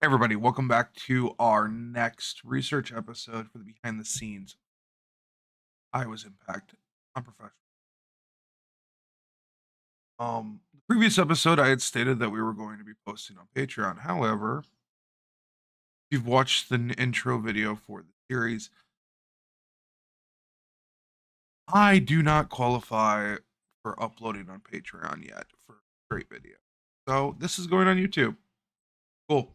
Everybody, welcome back to our next research episode for the behind the scenes Iowa's impact on professional. The previous episode, I had stated that we were going to be posting on Patreon. However, if you've watched the intro video for the series, I do not qualify for uploading on Patreon yet for a great video. So this is going on YouTube. Cool.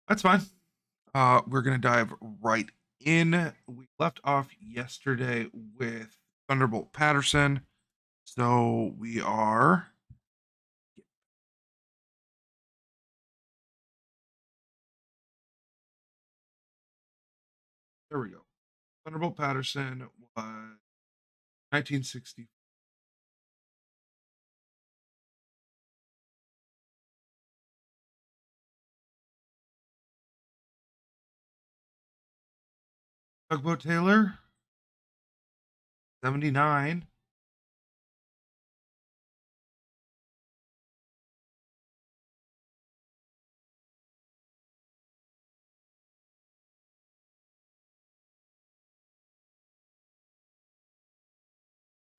That's fine. We're gonna dive right in. We left off yesterday with Thunderbolt Patterson. So we are there we go. Thunderbolt Patterson was 1960. Tugboat Taylor, 79.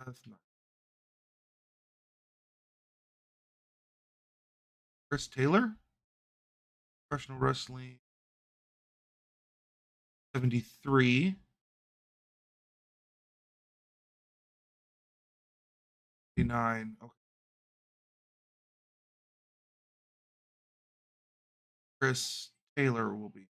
That's not Chris Taylor, professional wrestling, 73. 59. Okay. Chris Taylor will be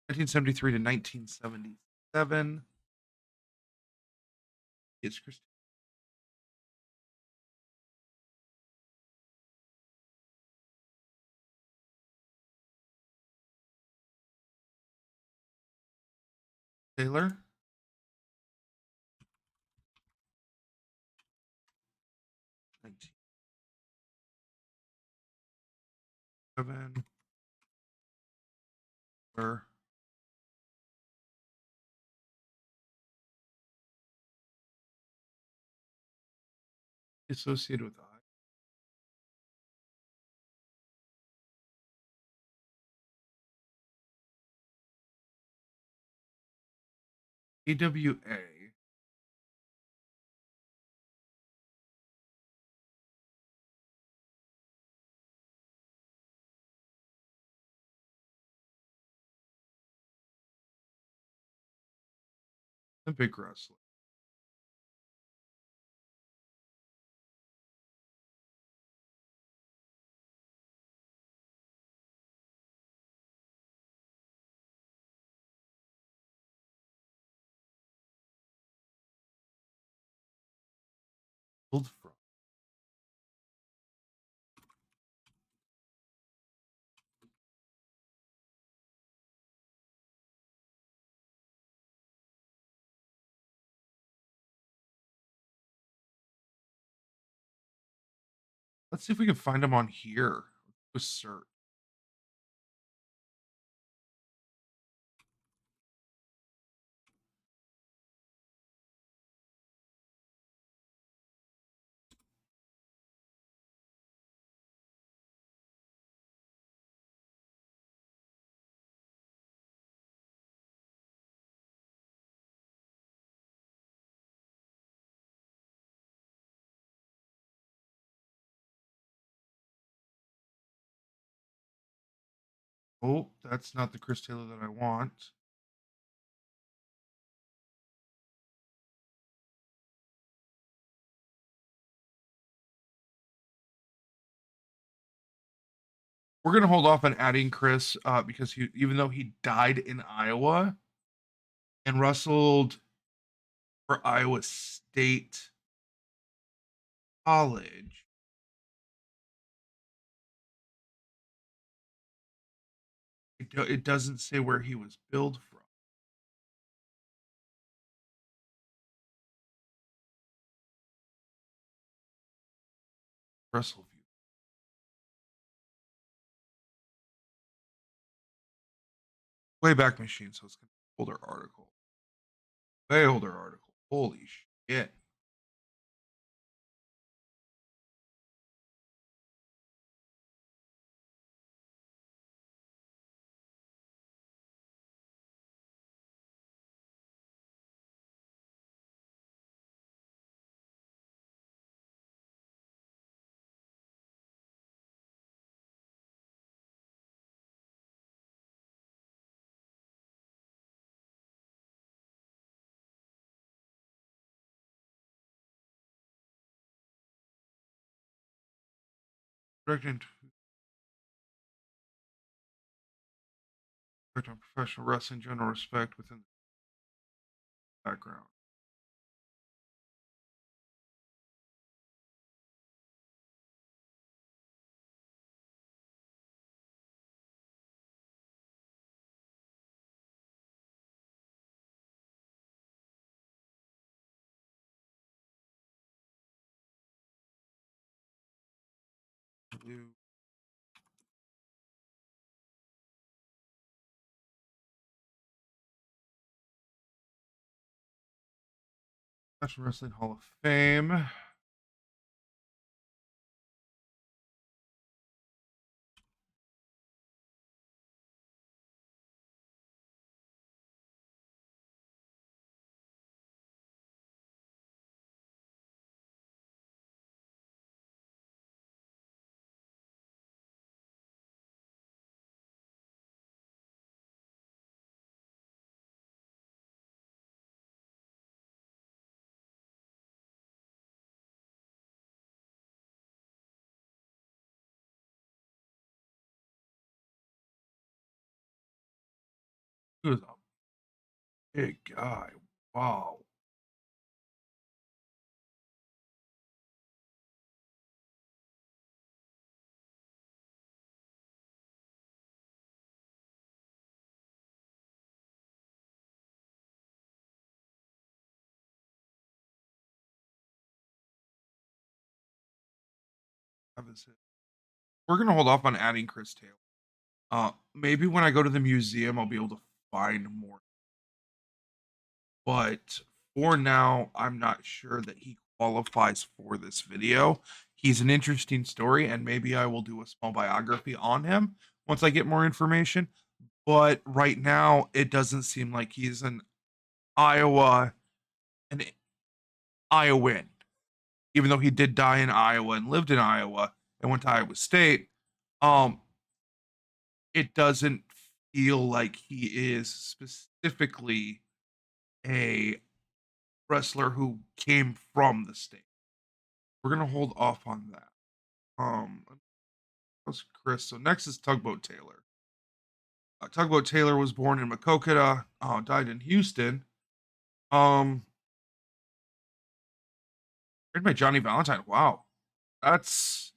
(1973 to 1977). It's Chris Taylor. 1977. Associated with AWA. Olympic wrestler. Pulled from. Let's see if we can find him on here. Let's search. Oh, that's not the Chris Taylor that I want. We're gonna hold off on adding Chris because even though he died in Iowa and wrestled for Iowa State College, It doesn't say where he was billed from. WrestleView. Wayback Machine, so it's an older article. Way older article. Holy shit. Directed on professional wrestling, general respect within the background. Blue. Professional Wrestling Hall of Fame. He was a big guy. Wow. That was it. We're gonna hold off on adding Chris Taylor. Maybe when I go to the museum, I'll be able to find more. But for now, I'm not sure that he qualifies for this video. He's an interesting story, and maybe I will do a small biography on him once I get more information. But right now, it doesn't seem like he's Iowa, an Iowan, even though he did die in Iowa and lived in Iowa and went to Iowa State. Um, it doesn't feel like he is specifically a wrestler who came from the state. We're gonna hold off on that. That's Chris. So next is Tugboat Taylor. Tugboat Taylor was born in Macokota, died in Houston. Um, Written by Johnny Valentine. Wow, that's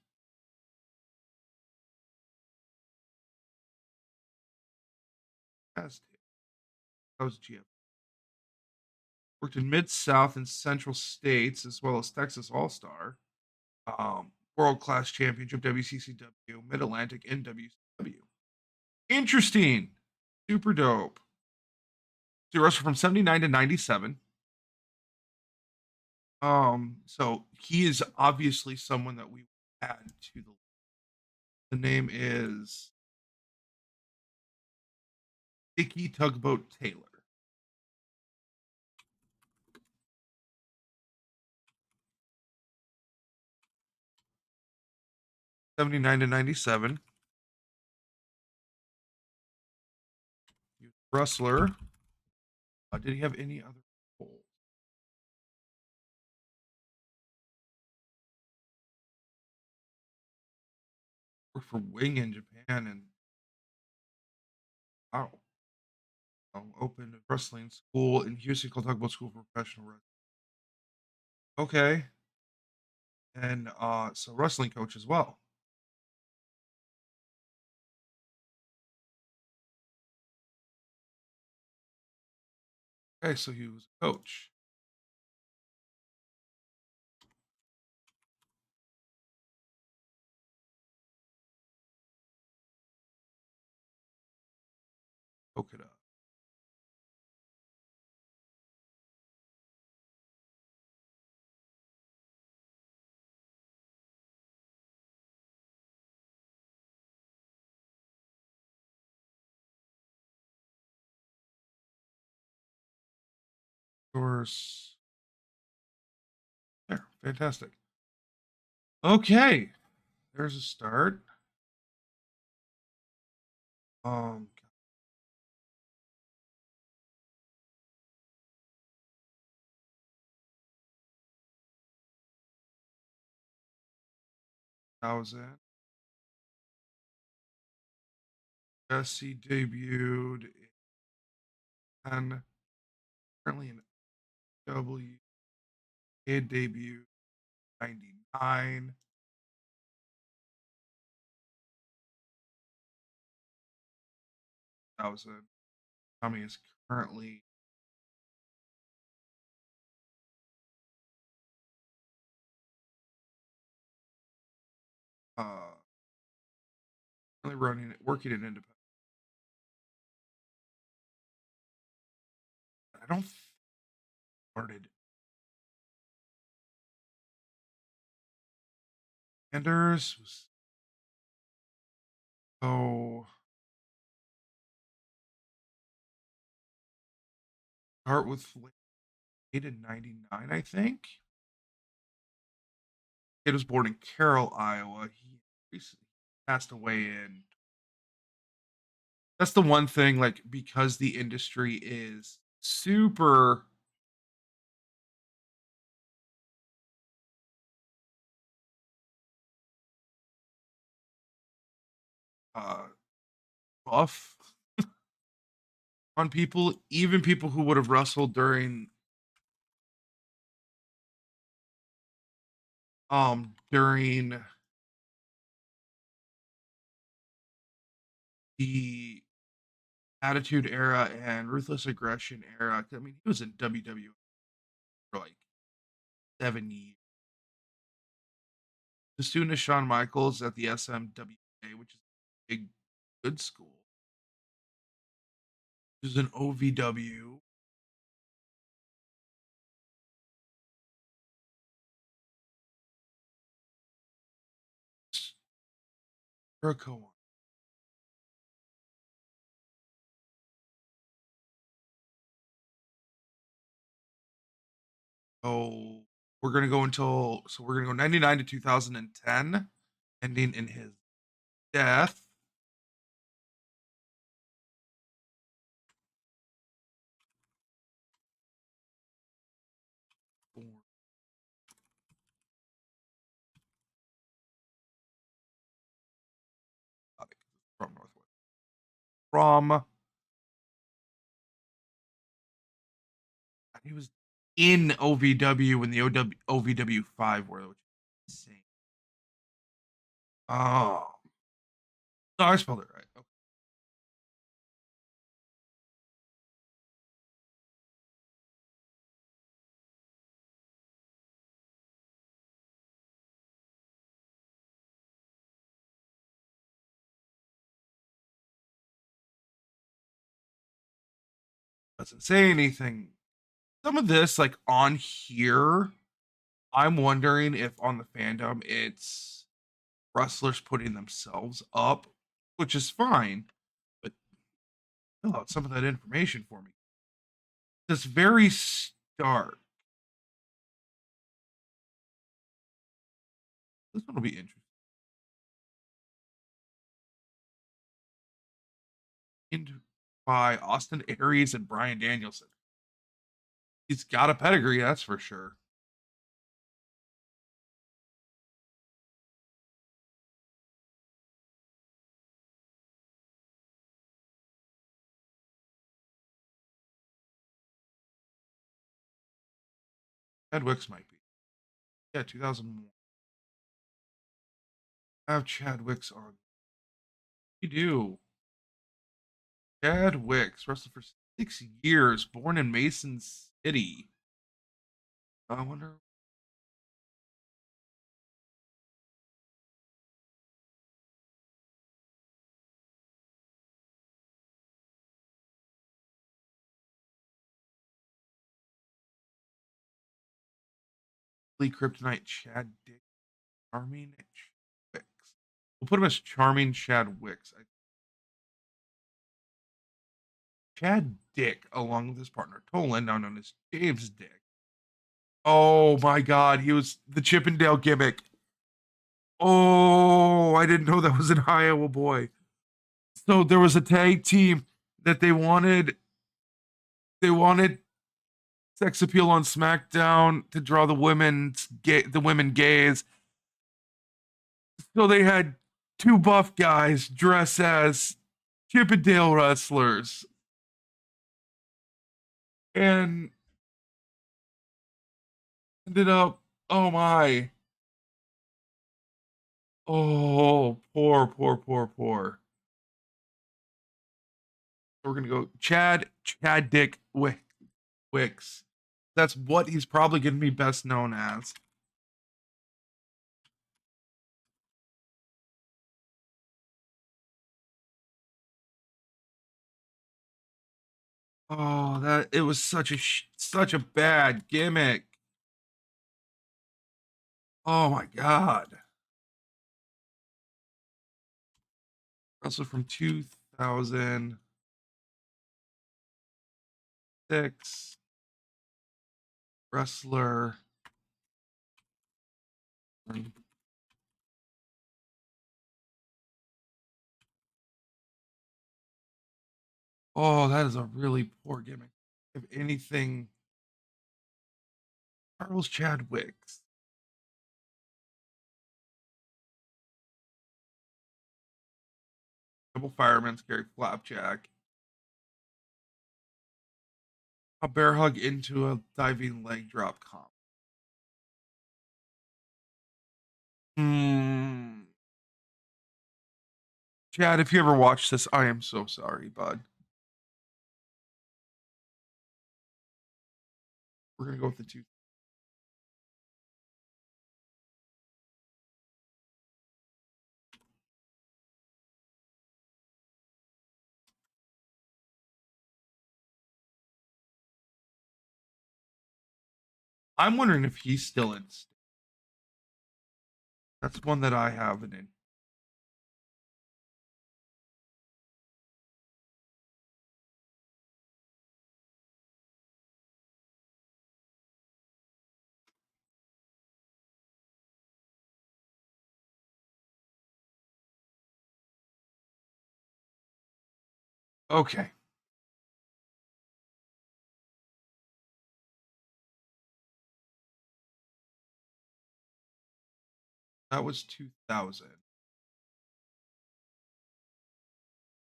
that's that was GM. Worked in Mid South and Central States as well as Texas All Star. World Class Championship, WCCW, Mid Atlantic, and WCW. Interesting. Super dope. So he wrestled from 79 to 97. So he is obviously someone that we add to the name is Dicky Tugboat Taylor. 79 to 97. Wrestler. Did he have any other roles? Worked for Wing in Japan and wow. Opened a wrestling school in Houston called Tugboat School for Professional Wrestling. Okay. And so wrestling coach as well. Okay, so he was a coach. Look it up. Course. There, fantastic. Okay, there's a start. 1000. Jesse debuted in currently in W. Kid debuted 99. Thousand. Tommy is currently uh currently running working in independent. I don't started Anders was so start with late in 99, I think. Kid was born in Carroll, Iowa. He recently passed away in. That's the one thing, like, because the industry is super uh rough on people, even people who would have wrestled during the Attitude Era and Ruthless Aggression era. I mean, he was in WWE for like 7 years. The student of Shawn Michaels at the SMWA, which is a big, good school. He was an OVW. Jericho. So we're gonna go 99 to 2010, ending in his death. From Northwest. From He was in OVW when the OVW 5 were, which is insane. Oh, no, I spelled it right. Okay. Doesn't say anything. Some of this, like on here, I'm wondering if on the fandom it's wrestlers putting themselves up, which is fine, but fill out some of that information for me. This very start. This one will be interesting. By Austin Aries and Brian Danielson. He's got a pedigree, that's for sure. Chad Wicks might be. Yeah, 2001. I have Chad Wicks on. We do. Chad Wicks, wrestler for 6 years, born in Mason City. I wonder. Lee Kryptonite, Chad Dick, Charming Wicks. We'll put him as Charming Chad Wicks. Chad Dick, along with his partner Tolan, now known as James Dick. Oh my God, he was the Chippendale gimmick. Oh, I didn't know that was an Iowa boy. So there was a tag team that they wanted sex appeal on SmackDown to draw the women gaze. So they had two buff guys dress as Chippendale wrestlers. And ended up, oh my. Oh, poor, poor, poor, poor. We're gonna go Chad Dick Wicks. That's what he's probably gonna be best known as. Oh, that it was such a bad gimmick. Oh my God. Also from 2006. Wrestler. Oh, that is a really poor gimmick. If anything, Charles Chadwicks. Double fireman scary flapjack. A bear hug into a diving leg drop comp. Hmm. Chad, if you ever watch this, I am so sorry, bud. We're gonna go with the two. I'm wondering if he's still in. That's one that I have in. Okay. That was 2000.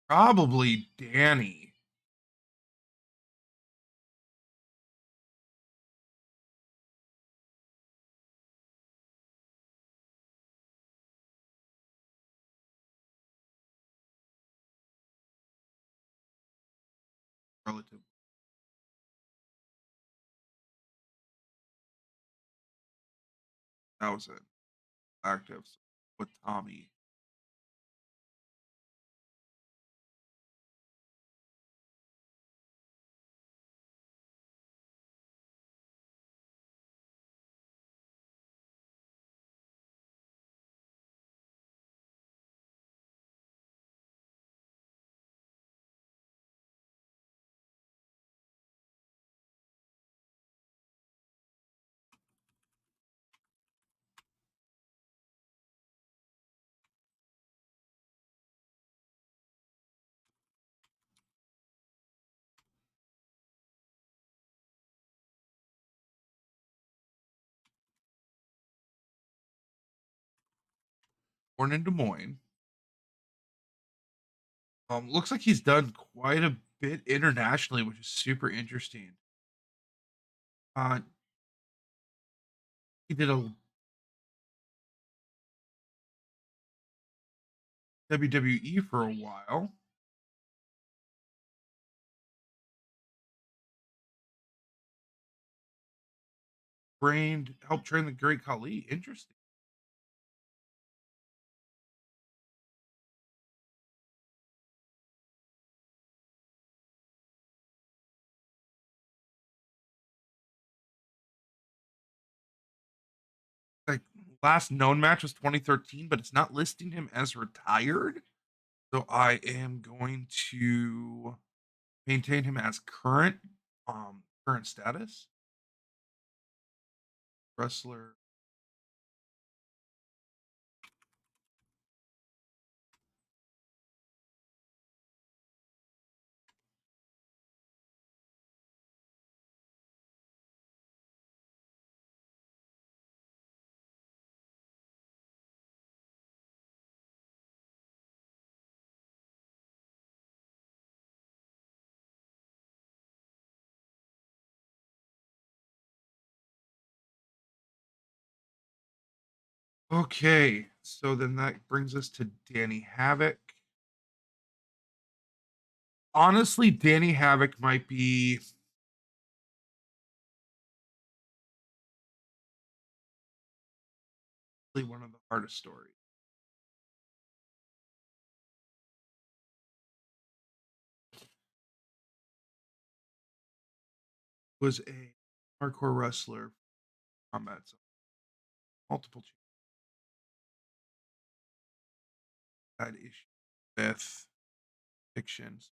Probably Danny. Relative 1000 active with Tommy. Born in Des Moines. Looks like he's done quite a bit internationally, which is super interesting. Uh, he did a WWE for a while. helped train the Great Khali. Interesting. Like last known match was 2013, but it's not listing him as retired. So I am going to maintain him as current status. Wrestler. Okay, so then that brings us to Danny Havoc. Honestly, Danny Havoc might be one of the hardest stories. Was a hardcore wrestler, combat zone, multiple had issues with fictions.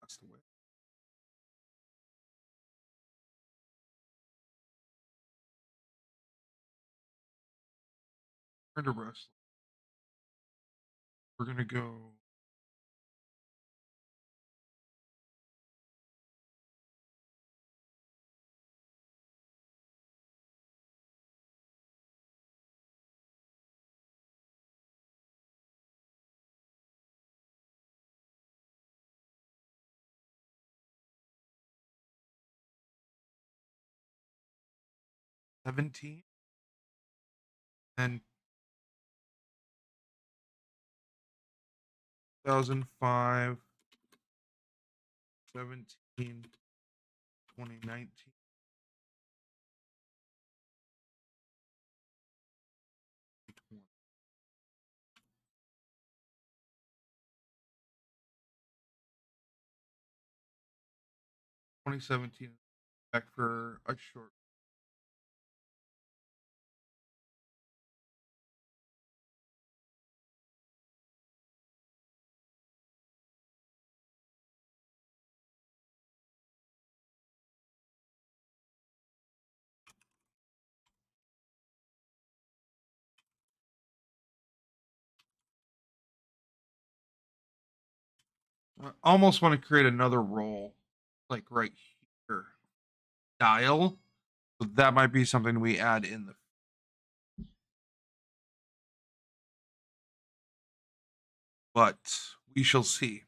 That's the way. Turn to wrestling. We're gonna go 17 and 2005, 17, 2019. 2017 back for a short 'em. I almost want to create another role, like right here, dial. So that might be something we add in the. But we shall see.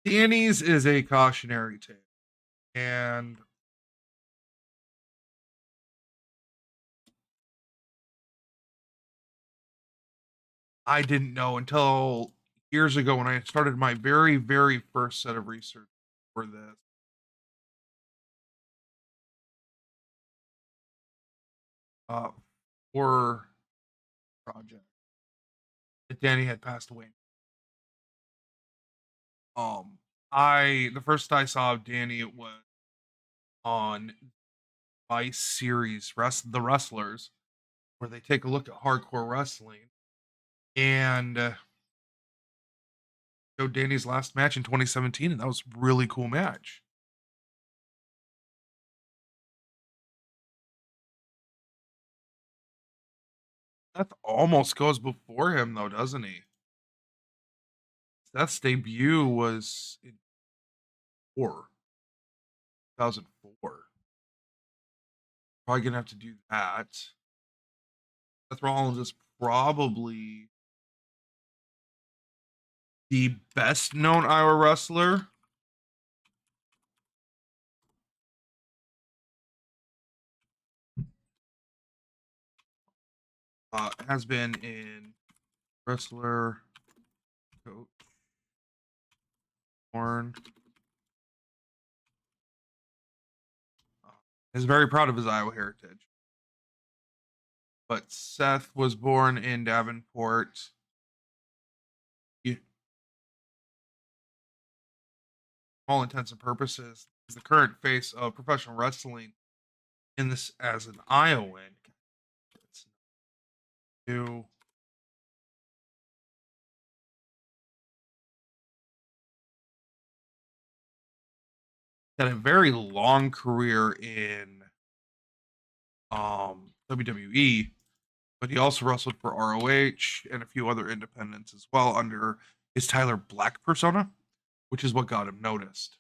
Danny's is a cautionary tale, and I didn't know until years ago when I started my very, very first set of research for this. Uh, horror project that Danny had passed away. Um, the first I saw of Danny it was on Vice series The Wrestlers, where they take a look at hardcore wrestling and showed Danny's last match in 2017, and that was a really cool match. That almost goes before him though, doesn't he? Seth's debut was in 2004. Probably gonna have to do that. Seth Rollins is probably The best known Iowa wrestler has been in wrestler coach born is very proud of his Iowa heritage. But Seth was born in Davenport. He, all intents and purposes, is the current face of professional wrestling in this as an Iowan. It's new. Had a very long career in WWE, but he also wrestled for ROH and a few other independents as well under his Tyler Black persona, which is what got him noticed.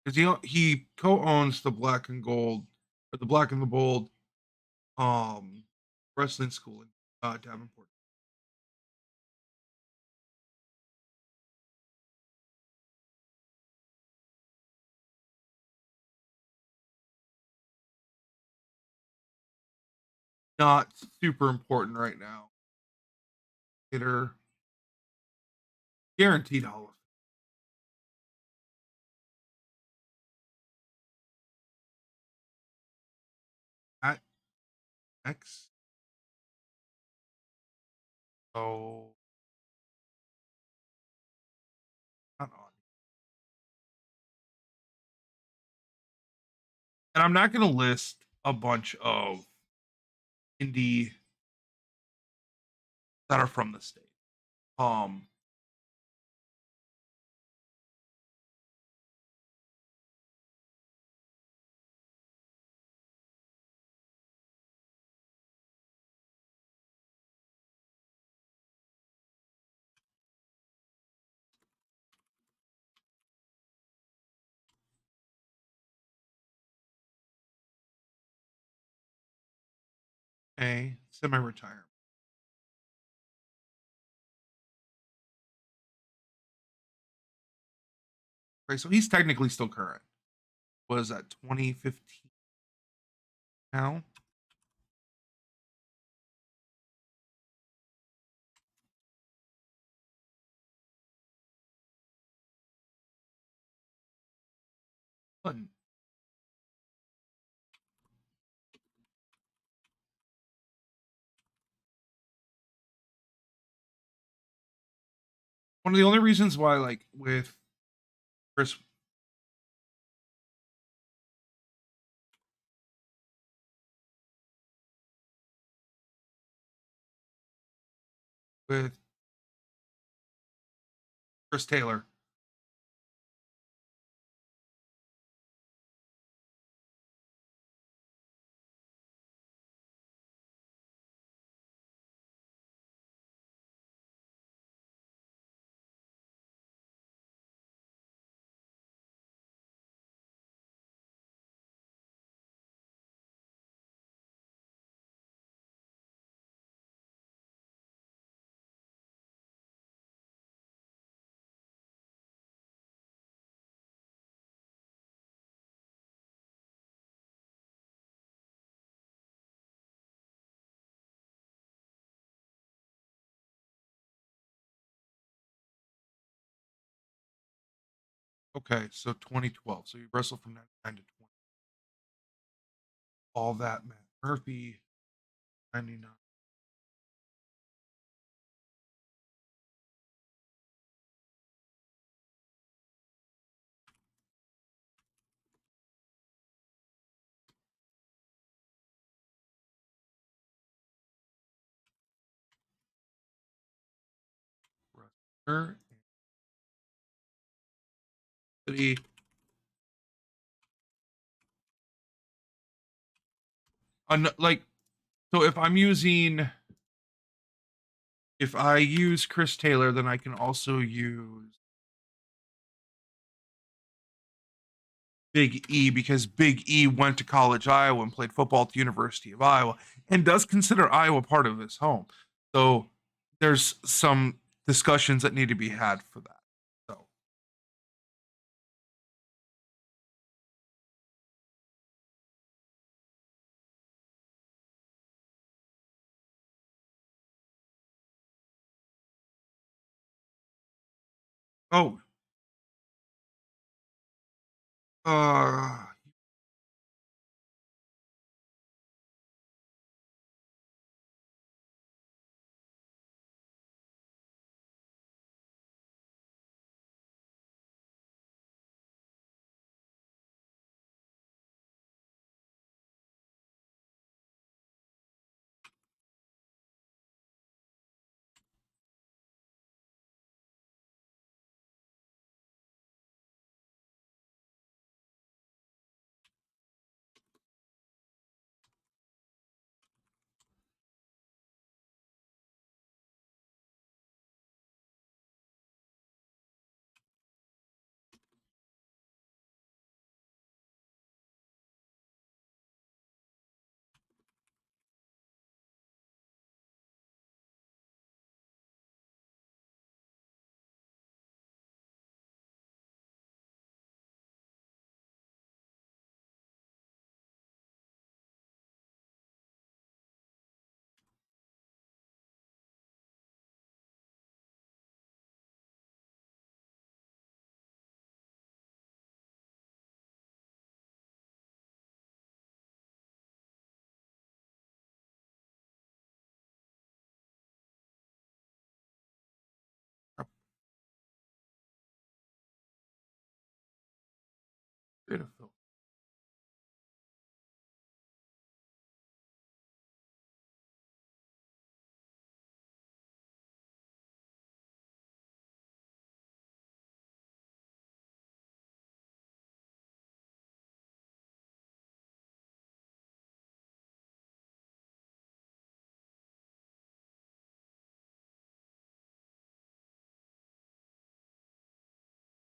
Because he co-owns the Black and Gold or the Black and the Bold um wrestling school in Davenport. Not super important right now. Hitter guaranteed Hall of Fame. At X. So not on. And I'm not gonna list a bunch of indie that are from the state. Um a semi-retirement. Right, so he's technically still current. Was that 2015 now? Button. One of the only reasons why, like with Chris, with Chris Taylor, Okay, so 2012. So you wrestled from 99 to 20. All that, Matt Murphy, 99. Wrestler, city. Like, so if I use Chris Taylor, then I can also use Big E because Big E went to college Iowa and played football at the University of Iowa and does consider Iowa part of his home. So there's some discussions that need to be had for that. So, oh, uh,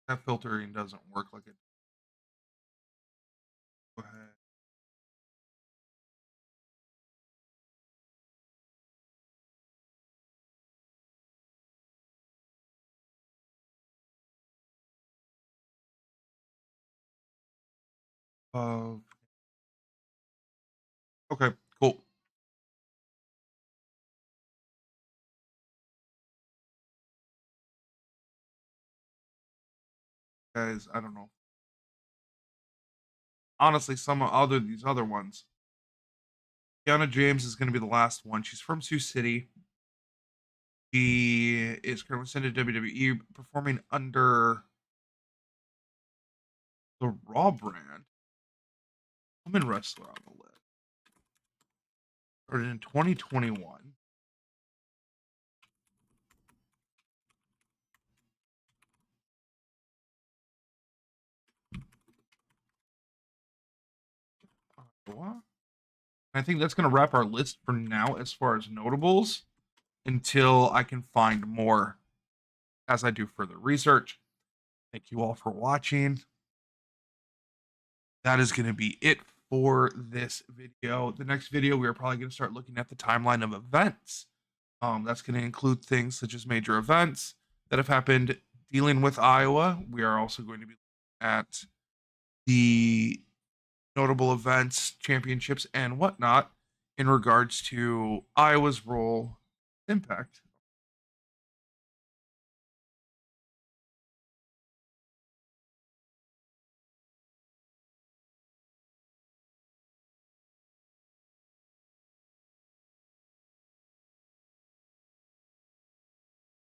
that filtering doesn't work like it. Go ahead. Uh, okay, cool. Guys, I don't know. Honestly, some other these other ones. Kiana James is going to be the last one. She's from Sioux City. She is currently signed to WWE, performing under the Raw brand. Woman wrestler on the list. Started in 2021. I think that's going to wrap our list for now as far as notables until I can find more as I do further research. Thank you all for watching. That is going to be it for this video. The next video, we are probably going to start looking at the timeline of events. That's going to include things such as major events that have happened dealing with Iowa. We are also going to be looking at the notable events, championships, and whatnot in regards to Iowa's role, impact